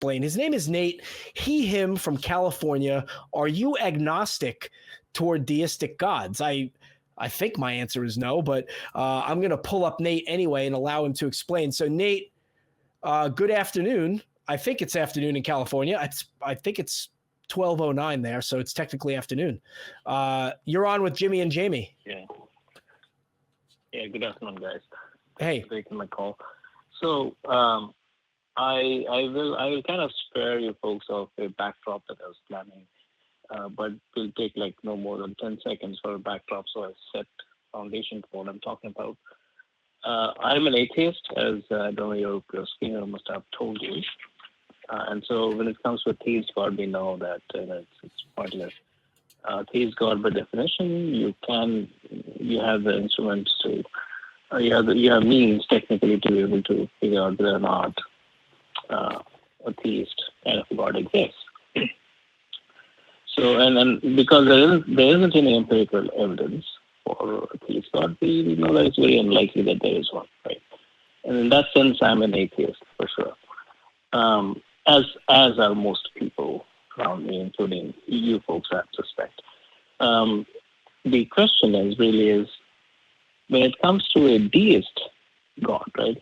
explain. His name is Nate. He, him from California. Are you agnostic toward deistic gods? I think my answer is no, but I'm going to pull up Nate anyway and allow him to explain. So Nate, good afternoon. I think it's afternoon in California. I think it's 12:09 there, so it's technically afternoon. You're on with Jimmy and Jamie. Yeah. Yeah. Good afternoon, guys. Hey. Thanks for taking my call. So I will kind of spare you folks of a backdrop that I was planning, but will take like no more than 10 seconds for a backdrop, so I set foundation for what I'm talking about. I'm an atheist, as I don't know your screener must have told you. And so when it comes to theist God, we know that it's pointless. Theist God, by definition, you have the instruments to, you have means technically to be able to figure out whether or not a theist kind of God exists. So, and because there isn't any empirical evidence for a theist God, we know that it's very unlikely that there is one, right? And in that sense, I'm an atheist for sure. As are most people around me, including you folks, I suspect. The question is when it comes to a deist God, right,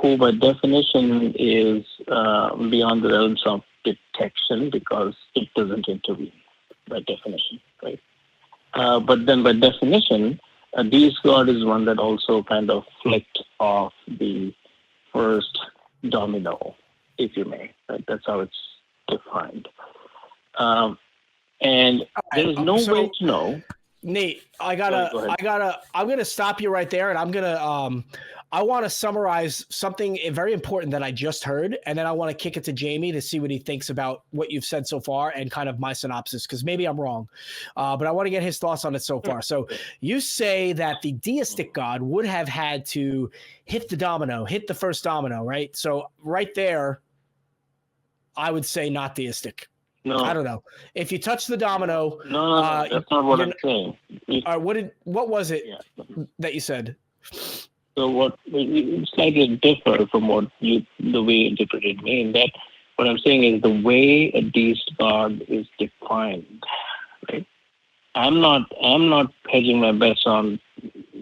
who by definition is beyond the realms of detection because it doesn't intervene by definition, right? But then by definition, a deist God is one that also kind of flicked off the first domino, if you may. Right? That's how it's defined. And there is no way to know. Nate, I'm gonna stop you right there, and I want to summarize something very important that I just heard, and then I want to kick it to Jamie to see what he thinks about what you've said so far and kind of my synopsis, because maybe I'm wrong, but I want to get his thoughts on it so far. So you say that the deistic God would have had to hit the first domino, right? So right there, I would say not deistic. No. I don't know. If you touch the domino, no, that's not what I'm saying. What was it that you said? So what slightly differ from the way you interpreted me, in that what I'm saying is the way a deist God is defined, right? I'm not hedging my bets on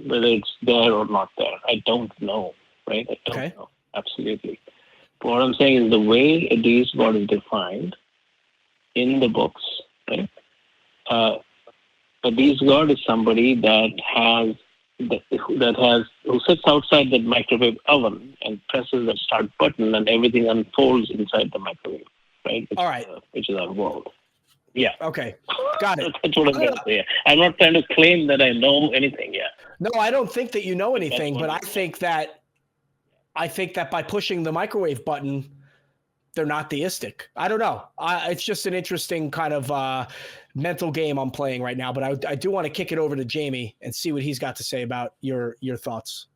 whether it's there or not there. I don't know, right? I don't know. Absolutely. But what I'm saying is the way a deist God is defined in the books, right? A deist God is somebody who sits outside that microwave oven and presses the start button, and everything unfolds inside the microwave, right? Which is our world. Yeah. Okay. Got it. That's what I'm going to say. I'm not trying to claim that I know anything yet. No, I don't think that you know anything, but I think that by pushing the microwave button, they're not theistic. I don't know. It's just an interesting kind of mental game I'm playing right now, but I do want to kick it over to Jamie and see what he's got to say about your thoughts.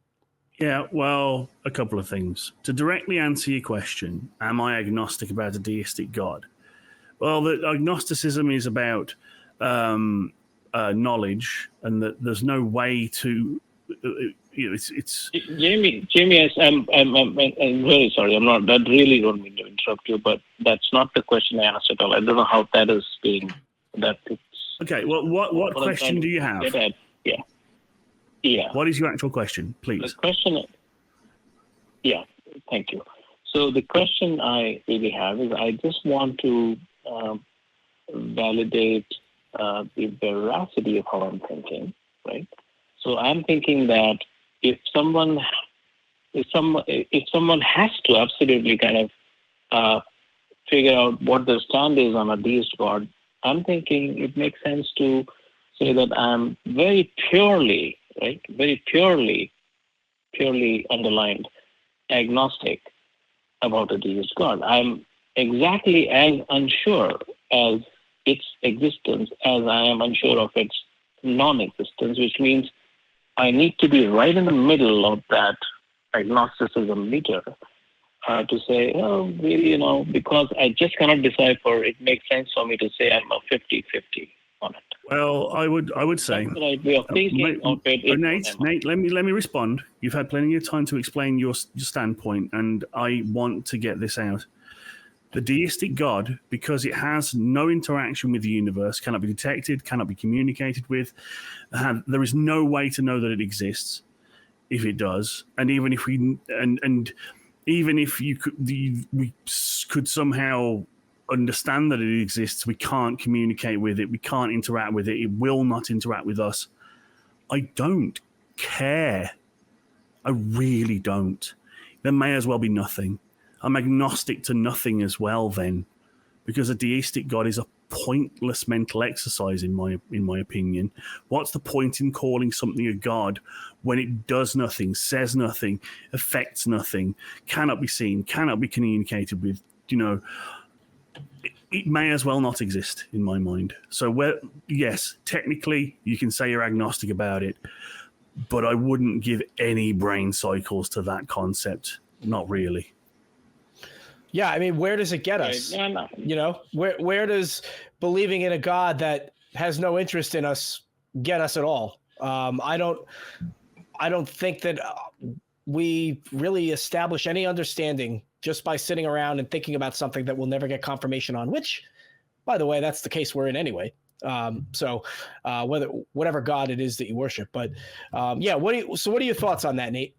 Yeah, well, a couple of things. To directly answer your question, am I agnostic about a deistic God? Well, the agnosticism is about knowledge, and that there's no way to... it's Jamie. I'm very sorry. I'm not. That really don't mean to interrupt you, but that's not the question I asked at all. I don't know how that is being. That it's okay. Well, what question do you have? Yeah. What is your actual question, please? The question. Yeah. Thank you. So the question I really have is, I just want to validate the veracity of how I'm thinking, right? So I'm thinking that if someone has to absolutely kind of figure out what their stand is on a deist God, I'm thinking it makes sense to say that I'm very purely underlined agnostic about a deist God. I'm exactly as unsure as its existence as I am unsure of its non-existence, which means I need to be right in the middle of that agnosticism meter to say, oh, really, because I just cannot decipher. It makes sense for me to say I'm a 50-50 on it. Well, I would say that's the right way of thinking of it. Nate, let me respond. You've had plenty of time to explain your standpoint, and I want to get this out. The deistic God, because it has no interaction with the universe, cannot be detected, cannot be communicated with. There is no way to know that it exists if it does. And even if we could somehow understand that it exists, we can't communicate with it. We can't interact with it. It will not interact with us. I don't care. I really don't. There may as well be nothing. I'm agnostic to nothing as well then, because a deistic God is a pointless mental exercise in my opinion. What's the point in calling something a God when it does nothing, says nothing, affects nothing, cannot be seen, cannot be communicated with? It may as well not exist in my mind. So yes, technically you can say you're agnostic about it, but I wouldn't give any brain cycles to that concept. Not really. Yeah, I mean, where does it get us? No. Where does believing in a God that has no interest in us get us at all? I don't think that we really establish any understanding just by sitting around and thinking about something that we'll never get confirmation on. Which, by the way, that's the case we're in anyway. Whatever God it is that you worship, but yeah. What are your thoughts on that, Nate?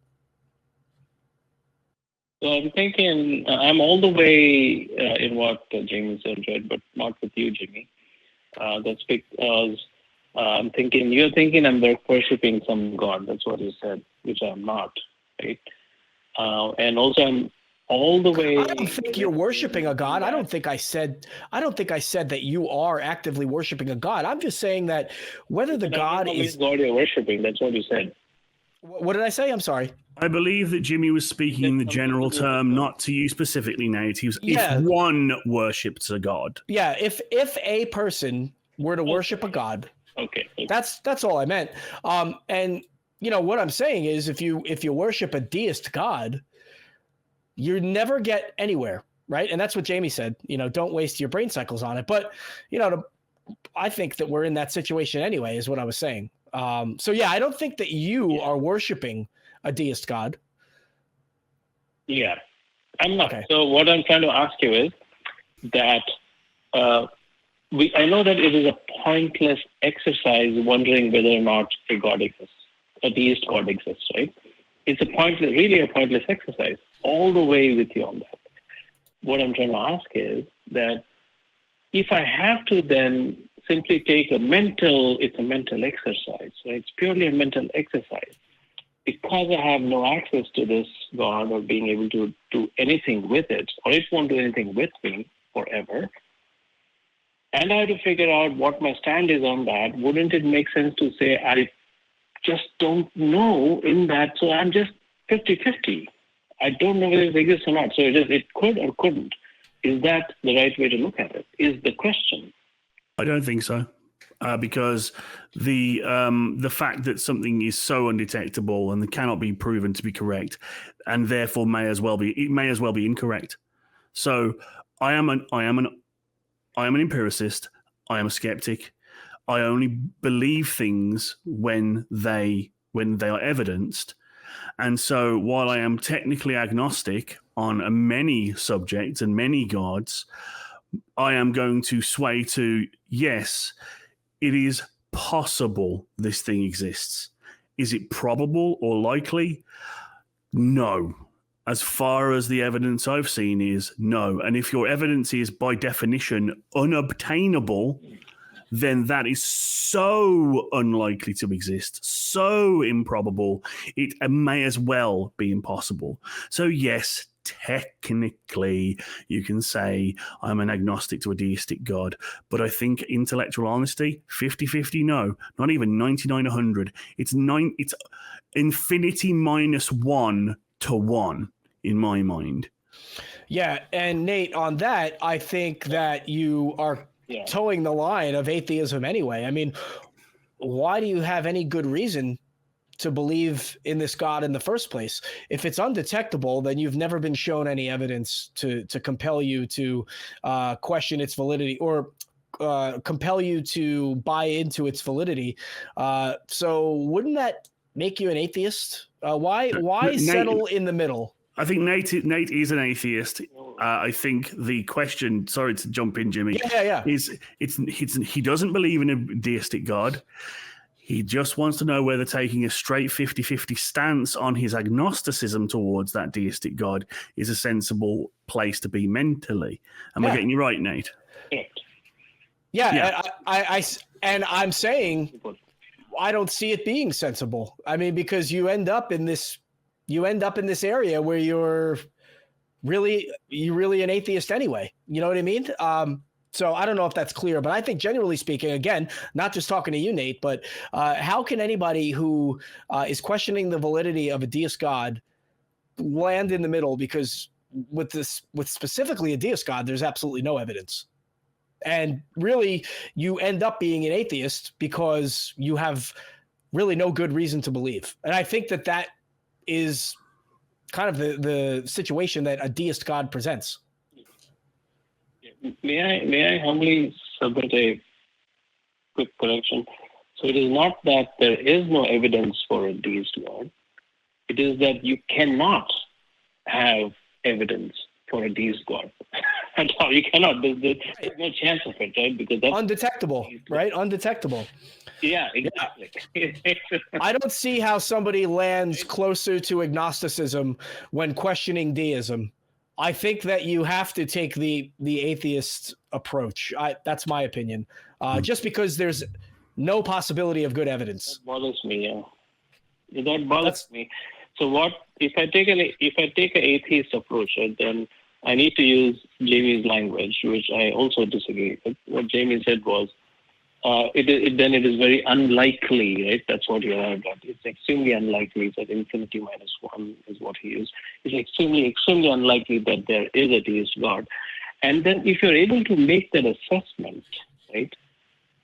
So I'm thinking, I'm all the way in what Jamie said, right? But not with you, Jimmy. That's because I'm thinking, you're thinking I'm worshipping some God. That's what you said, which I'm not, right? And also I'm all the way. I don't think you're worshiping a God. I don't think I said that you are actively worshiping a God. I'm just saying that whether the God is God you're worshiping, that's what you said. What did I say? I'm sorry. I believe that Jimmy was speaking in the general term, not to you specifically, Nate. If one worships a God. Yeah, if a person were to worship a God, okay, that's all I meant. And what I'm saying is, if you worship a deist God, you never get anywhere, right? And that's what Jamie said. Don't waste your brain cycles on it. But I think that we're in that situation anyway, is what I was saying. So yeah, I don't think that you are worshiping a deist God. Yeah, I'm not. Okay. So what I'm trying to ask you is that I know that it is a pointless exercise wondering whether or not a God exists, a deist God exists, right? It's really a pointless exercise. All the way with you on that. What I'm trying to ask is that if I have to then simply take it's a mental exercise. So it's purely a mental exercise. Because I have no access to this God or being able to do anything with it, or it won't do anything with me forever, and I have to figure out what my stand is on that, wouldn't it make sense to say, I just don't know in that, so I'm just 50-50. I don't know whether it exists or not. So it could or couldn't. Is that the right way to look at it? Is the question. I don't think so, because the fact that something is so undetectable and cannot be proven to be correct, and therefore may as well be incorrect. So I am an empiricist. I am a skeptic. I only believe things when they are evidenced. And so while I am technically agnostic on many subjects and many gods, I am going to sway to, yes, it is possible this thing exists. Is it probable or likely? No. As far as the evidence I've seen is no. And if your evidence is by definition unobtainable, then that is so unlikely to exist, so improbable, it may as well be impossible. So yes, technically, you can say I'm an agnostic to a deistic God, but I think intellectual honesty, 50-50, no, not even 99-100. It's infinity minus 1 to 1 in my mind. Yeah, and Nate, on that, I think that you are towing the line of atheism anyway. I mean, why do you have any good reason to believe in this God in the first place? If it's undetectable, then you've never been shown any evidence to compel you to question its validity or compel you to buy into its validity. So wouldn't that make you an atheist? Why settle in the middle? I think Nate is an atheist. I think the question, sorry to jump in, Jimmy, is he doesn't believe in a deistic God. He just wants to know whether taking a straight 50-50 stance on his agnosticism towards that deistic God is a sensible place to be mentally. Am I getting you right, Nate? Yeah. I'm saying I don't see it being sensible. I mean, because you end up in this area where you're really an atheist anyway. You know what I mean? So I don't know if that's clear, but I think generally speaking, again, not just talking to you, Nate, but how can anybody who is questioning the validity of a deist God land in the middle? Because with specifically a deist God, there's absolutely no evidence. And really, you end up being an atheist because you have really no good reason to believe. And I think that is kind of the situation that a deist God presents. May I humbly submit a quick correction? So it is not that there is no evidence for a deist God. It is that you cannot have evidence for a deist God. You cannot. There's no chance of it, right? Because that's undetectable, right? Undetectable. Yeah, exactly. I don't see how somebody lands closer to agnosticism when questioning deism. I think that you have to take the atheist approach. That's my opinion. Just because there's no possibility of good evidence. That bothers me. Yeah. That bothers me. So what if I take an atheist approach? Right, then I need to use Jamie's language, which I also disagree with. What Jamie said was, it is very unlikely, right? That's what you heard. It's extremely unlikely that infinity minus one is what he used. It's extremely unlikely that there is a deist God. And then if you're able to make that assessment, right,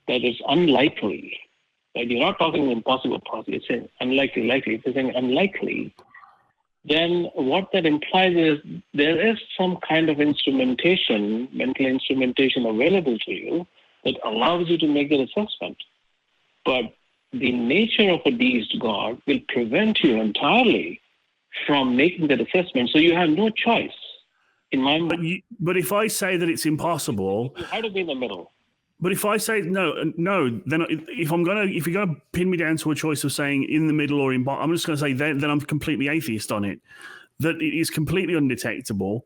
that it's unlikely, right? You're not talking impossible possible, you're saying unlikely, likely. If you're saying unlikely, then what that implies is there is some kind of instrumentation, mental instrumentation available to you that allows you to make that assessment. But the nature of a deist God will prevent you entirely from making that assessment. So you have no choice, in my mind. But if I say that it's impossible, you have to be in the middle. But if I say no, then if you're gonna pin me down to a choice of saying in the middle or I'm just gonna say then I'm completely atheist on it. That it is completely undetectable.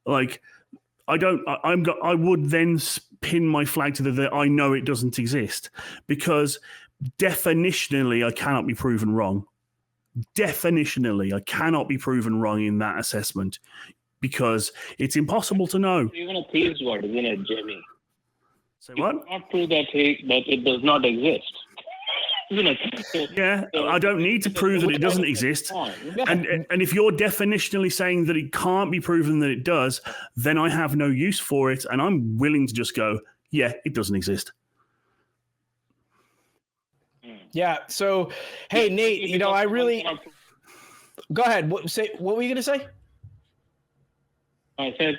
Like I would then pin my flag to that I know it doesn't exist because definitionally I cannot be proven wrong. Definitionally, I cannot be proven wrong in that assessment because it's impossible to know. Even a theist God, isn't it, Jamie? Say what? You cannot prove that it does not exist. I don't need to prove that it doesn't exist. And if you're definitionally saying that it can't be proven that it does, then I have no use for it, and I'm willing to just go, yeah, it doesn't exist. Yeah. So, hey, Nate, I really go ahead. What were you going to say? I said,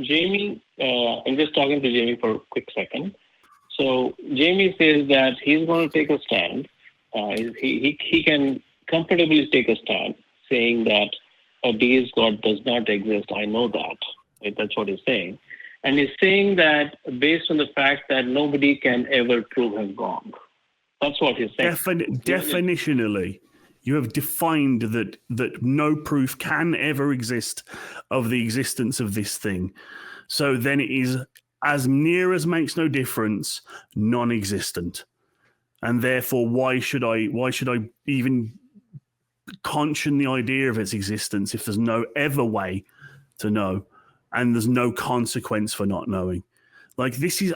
Jamie, I'm just talking to Jamie for a quick second. So Jamie says that he's going to take a stand. He can comfortably take a stand saying that a deist God does not exist. I know that. Right? That's what he's saying. And he's saying that based on the fact that nobody can ever prove him wrong. That's what he's saying. Definitionally, you have defined that no proof can ever exist of the existence of this thing. So then it is, as near as makes no difference, non-existent. And therefore, why should I even conscience the idea of its existence if there's no ever way to know and there's no consequence for not knowing? Like this is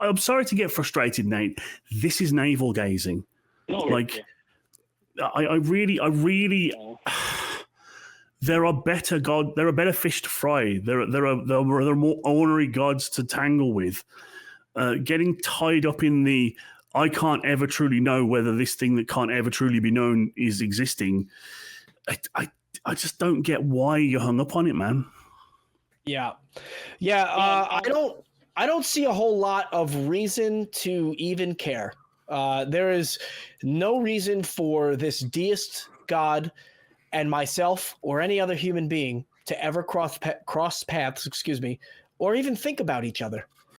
I'm sorry to get frustrated, Nate. This is navel gazing. I really there are better fish to fry. There are more ornery gods to tangle with. Getting tied up in the I can't ever truly know whether this thing that can't ever truly be known is existing. I just don't get why you're hung up on it, man. Yeah. I don't. I don't see a whole lot of reason to even care. There is no reason for this deist God and myself or any other human being to ever cross paths, or even think about each other.